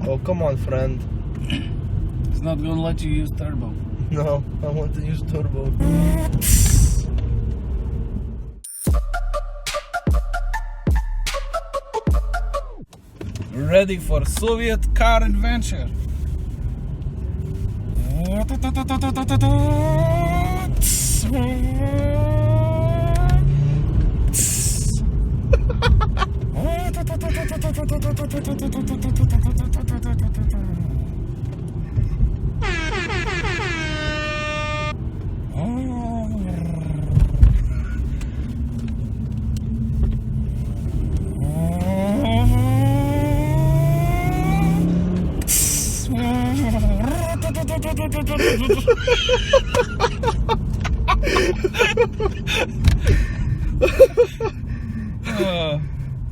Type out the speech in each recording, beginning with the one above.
Oh, come on, friend. It's not gonna let you use turbo. No, I want to use turbo. Ready for Soviet car adventure.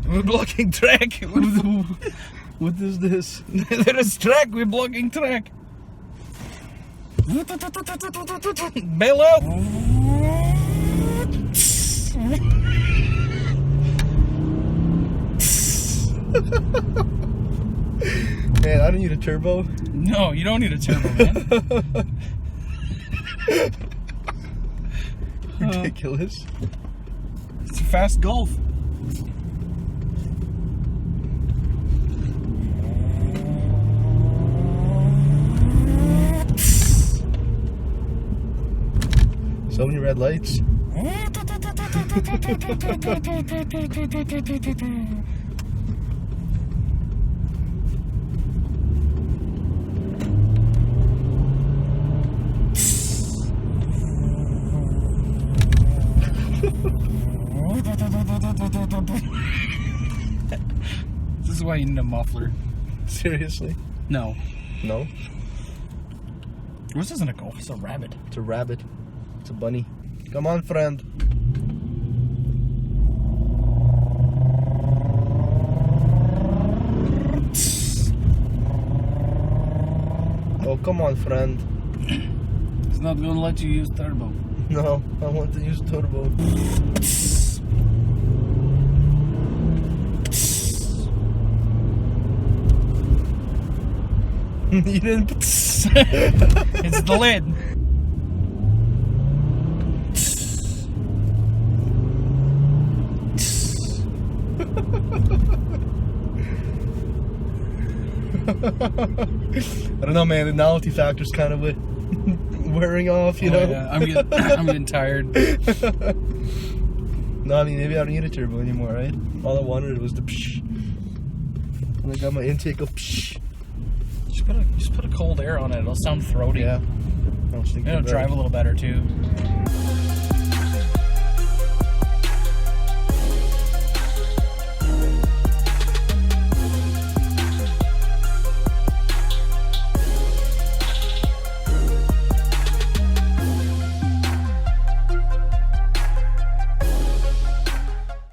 We're blocking track. What is this? There is track. We're blocking track. Bail out. Man, I don't need a turbo. No, you don't need a turbo, man. Ridiculous. It's a fast Golf. So many red lights. This is why you need a muffler. Seriously? No. No? This isn't a Golf, it's a Rabbit. It's a rabbit. It's a bunny. Come on, friend. Oh, come on, friend. It's not gonna let you use turbo. No, I want to use turbo. You didn't. It's the lid. I don't know, man. The novelty factor's kind of wearing off, you know. Yeah, I'm getting tired. No, I mean, maybe I don't need a turbo anymore, right? All I wanted was the psh. And I got my intake of psh. Just put a cold air on it. It'll sound throaty. Yeah. I was thinking It'll about drive it. a little better too.